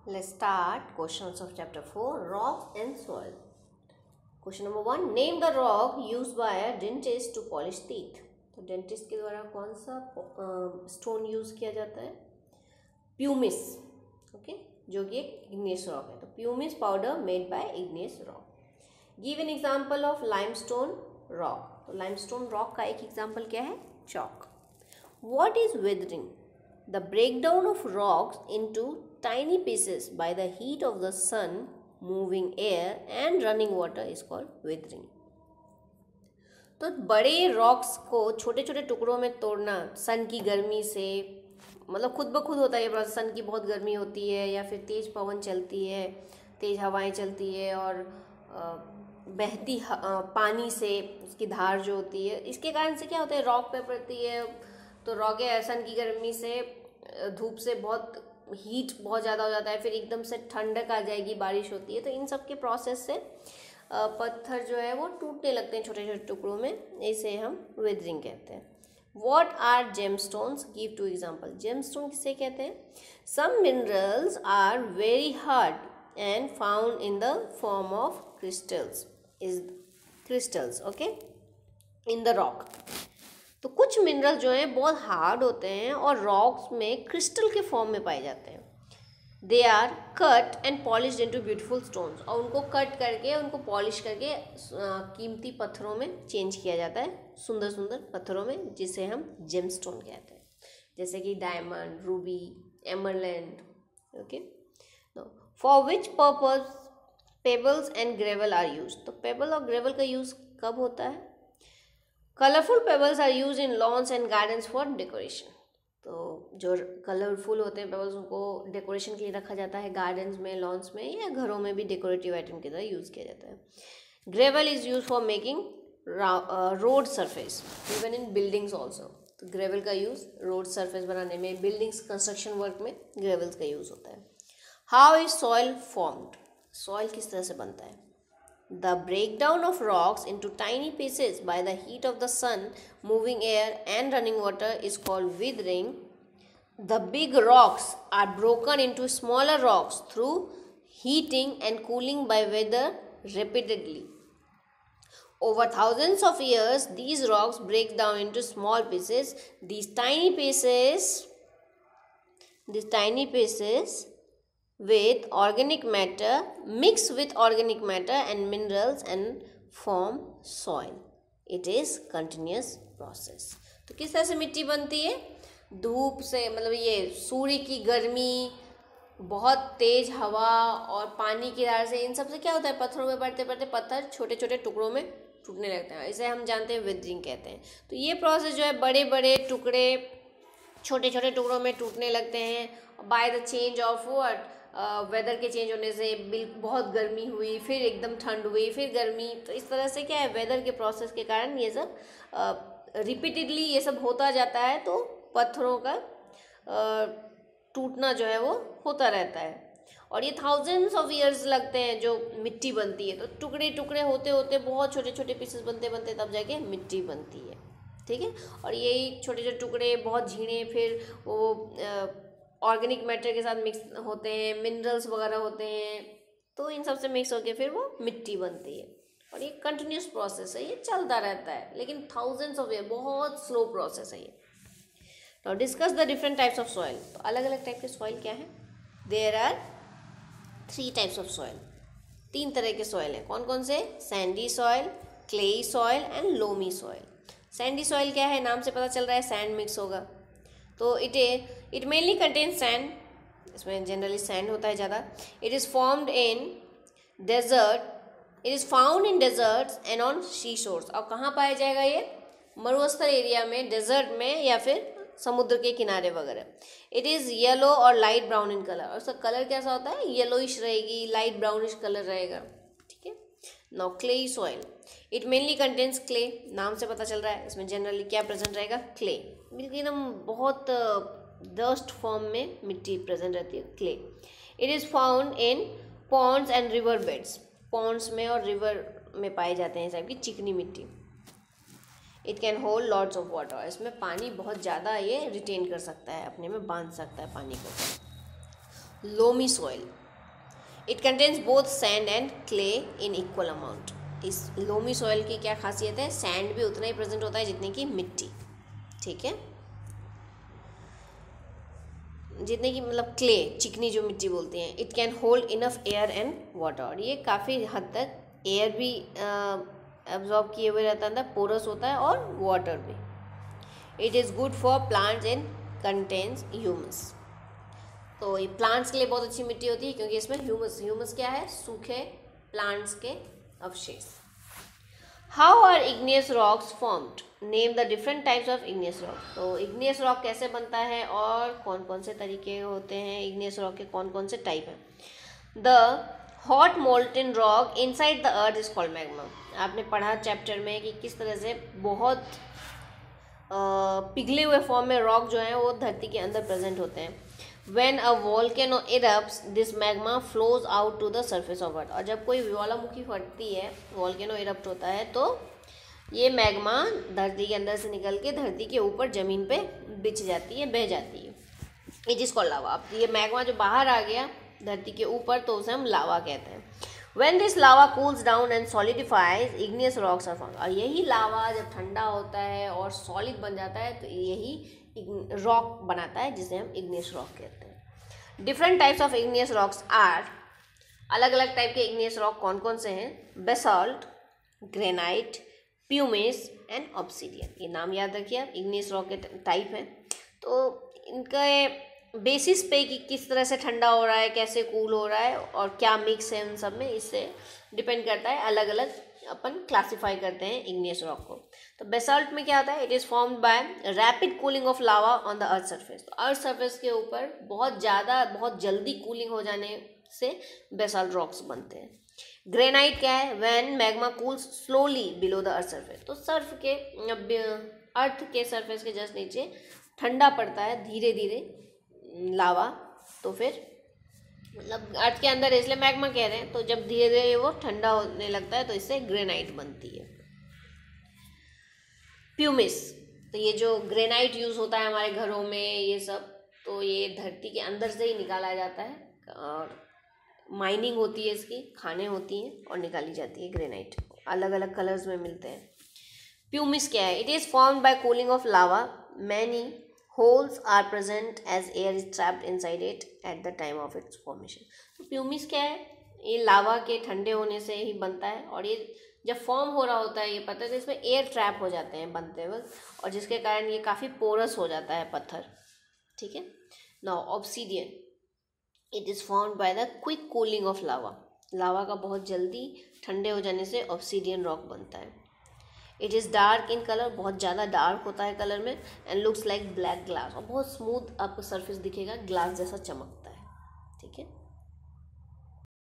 Let's start questions of chapter 4, Rocks and Soil. Question number 1, name the rock used by a dentist to polish teeth. तो dentist के द्वारा कौन सा stone use किया जाता है? प्यूमिस, ओके, जो कि एक इग्नियस रॉक है. तो pumice powder made by igneous rock. Give an example of limestone rock. तो लाइमस्टोन रॉक का एक एग्जांपल क्या है? Chalk. What is weathering? The breakdown of rocks into tiny pieces by the heat of the sun, moving air and running water is called weathering. तो बड़े rocks को छोटे छोटे टुकड़ों में तोड़ना सन की गर्मी से, मतलब खुद ब खुद होता है ये प्रोसेस. सन की बहुत गर्मी होती है या फिर तेज पवन चलती है, तेज हवाएं चलती है और बहती पानी से उसकी धार जो होती है, इसके कारण से क्या होता है, रॉक पे पड़ती है. तो रॉकें सन की गर्मी से, धूप से बहुत हीट बहुत ज़्यादा हो जाता है, फिर एकदम से ठंडक आ जाएगी, बारिश होती है. तो इन सब के प्रोसेस से पत्थर जो है वो टूटने लगते हैं छोटे छोटे टुकड़ों में. इसे हम वेदरिंग कहते हैं. What are gemstones? Give two example. Gemstone किसे कहते हैं? Some minerals are very hard and found in the form of crystals. Okay, in the rock. तो कुछ मिनरल जो हैं बहुत हार्ड होते हैं और रॉक्स में क्रिस्टल के फॉर्म में पाए जाते हैं. They are cut and polished into beautiful stones. और उनको कट करके, उनको पॉलिश करके कीमती पत्थरों में चेंज किया जाता है, सुंदर सुंदर पत्थरों में, जिसे हम जेमस्टोन कहते हैं. जैसे कि diamond, ruby, emerald. Okay, for which purpose pebbles and gravel are use? तो पेबल और ग्रेवल का यूज कब होता है? Colourful pebbles are use in lawns and gardens for decoration. तो जो कलरफुल होते हैं पेबल्स, उनको डेकोरेशन के लिए रखा जाता है गार्डन्स में, लॉन्स में, या घरों में भी डेकोरेटिव आइटम की तरह यूज़ किया जाता है. Gravel is use for making road surface even in buildings also. तो ग्रेवल का यूज़ रोड सरफेस बनाने में, बिल्डिंग्स कंस्ट्रक्शन वर्क में ग्रेवल्स का यूज़ होता है. How is soil formed? Soil किस तरह से बनता है? The breakdown of rocks into tiny pieces by the heat of the sun, moving air and running water is called weathering. The big rocks are broken into smaller rocks through heating and cooling by weather repeatedly. Over thousands of years, these rocks break down into small pieces. These tiny pieces with organic matter mix with organic matter and minerals and form soil. It is continuous process. तो किस तरह से मिट्टी बनती है? धूप से, मतलब ये सूर्य की गर्मी, बहुत तेज हवा और पानी की धार से, इन सब से क्या होता है, पत्थरों में पड़ते पड़ते पत्थर छोटे छोटे टुकड़ों में टूटने लगते हैं. इसे हम जानते हैं वेदरिंग कहते हैं. तो ये प्रोसेस जो है, बड़े बड़े टुकड़े छोटे छोटे टुकड़ों में टूटने लगते हैं by the change of what, weather के चेंज होने से. बहुत गर्मी हुई, फिर एकदम ठंड हुई, फिर गर्मी. तो इस तरह से क्या है, वेदर के प्रोसेस के कारण ये सब रिपीटेडली ये सब होता जाता है. तो पत्थरों का टूटना जो है वो होता रहता है. और ये थाउजेंड्स ऑफ ईयर्स लगते हैं जो मिट्टी बनती है. तो टुकड़े टुकड़े होते होते बहुत छोटे छोटे पीसेस बनते बनते तब जाके मिट्टी बनती है. ठीक है. और यही छोटे छोटे टुकड़े बहुत झीणे फिर वो ऑर्गेनिक मैटर के साथ मिक्स होते हैं, मिनरल्स वगैरह होते हैं. तो इन सब से मिक्स होकर फिर वो मिट्टी बनती है. और ये कंटिन्यूस प्रोसेस है, ये चलता रहता है, लेकिन थाउजेंड्स ऑफ ईयर, बहुत स्लो प्रोसेस है ये. Now discuss the different types of soil. तो अलग अलग टाइप के सॉइल क्या है? There are 3 types of soil. 3 तरह के सॉइल हैं. कौन कौन से? Sandy soil, clayey soil and loamy soil. Sandy soil क्या है? नाम से पता चल रहा है सैंड मिक्स होगा. तो इट मेनली कंटेन्स सैंड. इसमें जनरली सैंड होता है ज़्यादा. It is found in deserts and on sea shores. और कहाँ पाया जाएगा ये? मरुस्थल एरिया में, डेजर्ट में, या फिर समुद्र के किनारे वगैरह. इट इज़ येलो और लाइट ब्राउन इन कलर. और उसका कलर कैसा होता है? येलोइश रहेगी, लाइट ब्राउनिश कलर रहेगा. ठीक है. Now clayey soil. It mainly contains clay. नाम से पता चल रहा है इसमें जनरली क्या प्रेजेंट रहेगा? क्ले. बिल्कुल एकदम बहुत डस्ट फॉर्म में मिट्टी प्रेजेंट रहती है, clay. It is found in ponds and river beds. Ponds में और रिवर में पाए जाते हैं इस टाइप की चिकनी मिट्टी. It can hold lots of water. इसमें पानी बहुत ज़्यादा ये रिटेन कर सकता है, अपने में बांध सकता है पानी को. Loamy soil, it contains both sand and clay in equal amount. इस लोमी सॉइल की क्या खासियत है, सैंड भी उतना ही प्रेजेंट होता है जितने की मिट्टी, ठीक है, जितने की मतलब क्ले, चिकनी जो मिट्टी बोलते हैं। It can hold enough air and water, और ये काफ़ी हद तक एयर भी एब्जॉर्ब किए हुए रहता है, पोरस होता है, और वाटर भी। It is good for plants and contains humus, तो ये प्लांट्स के लिए बहुत अच्छी मिट्टी होती है क्योंकि इसमें ह्यूमस क्या है, सूखे प्लांट्स के अवशेष। How are igneous rocks formed, name the different types of igneous rock. तो इग्नियस रॉक कैसे बनता है और कौन कौन से तरीके होते हैं, इग्नियस रॉक के कौन कौन से टाइप हैं। The hot molten rock inside the earth is called magma. आपने पढ़ा चैप्टर में कि किस तरह से बहुत पिघले हुए फॉर्म में रॉक जो है वो धरती के अंदर प्रेजेंट होते हैं। When a volcano erupts, this magma flows out to the surface of earth। और जब कोई ज्वालामुखी फटती है, वॉल्केनो इरप्ट होता है, तो ये मैग्मा धरती के अंदर से निकल के धरती के ऊपर ज़मीन पे बिछ जाती है, बह जाती है। इट इज़ कॉल्ड लावा। अब ये मैग्मा जो बाहर आ गया धरती के ऊपर, तो उसे हम लावा कहते हैं। When this lava cools down and solidifies, igneous rocks are formed। और यही लावा जब ठंडा होता है और सॉलिड बन जाता है, तो यही रॉक बनाता है जिसे हम इग्नियस रॉक कहते हैं। Different types of igneous rocks are, अलग अलग टाइप के इग्नियस रॉक कौन कौन से हैं, basalt, granite, pumice and obsidian. ये नाम याद रखिए आप, इग्नियस रॉक के टाइप हैं। तो इनके बेसिस पे कि किस तरह से ठंडा हो रहा है, कैसे कूल हो रहा है और क्या मिक्स है उन सब में, इससे डिपेंड करता है, अलग अलग अपन क्लासिफाई करते हैं इग्नियस रॉक को। तो बेसाल्ट में क्या होता है, it is formed bye rapid cooling of lava on the earth surface. तो अर्थ सरफेस के ऊपर बहुत जल्दी कूलिंग हो जाने से बेसाल्ट रॉक्स बनते हैं। ग्रेनाइट क्या है, when magma cools slowly below the earth surface. तो अर्थ के सरफेस के जस्ट नीचे ठंडा पड़ता है धीरे धीरे लावा, तो फिर मतलब अर्थ के अंदर, इसलिए मैग्मा कह रहे हैं। तो जब धीरे धीरे वो ठंडा होने लगता है तो इससे ग्रेनाइट बनती है। प्यूमिस, तो ये जो ग्रेनाइट यूज़ होता है हमारे घरों में ये सब, तो ये धरती के अंदर से ही निकाला जाता है और माइनिंग होती है, इसकी खानें होती हैं और निकाली जाती है ग्रेनाइट, अलग अलग कलर्स में मिलते हैं। प्यूमिस क्या है, it is formed by cooling of lava, many holes are present as air is trapped inside it at the time of its formation. तो प्यूमिस क्या है, ये लावा के ठंडे होने से ही बनता है, और ये जब फॉर्म हो रहा होता है ये पत्थर, तो इसमें एयर ट्रैप हो जाते हैं बनते वक्त, और जिसके कारण ये काफ़ी पोरस हो जाता है पत्थर, ठीक है। Now obsidian, it is formed by the quick cooling of lava. Lava का बहुत जल्दी ठंडे हो जाने से ऑब्सीडियन रॉक बनता है। It is dark in colour, बहुत ज़्यादा डार्क होता है कलर में, and looks like black glass, और बहुत स्मूथ आपको सरफेस दिखेगा, ग्लास जैसा चमकता है, ठीक है।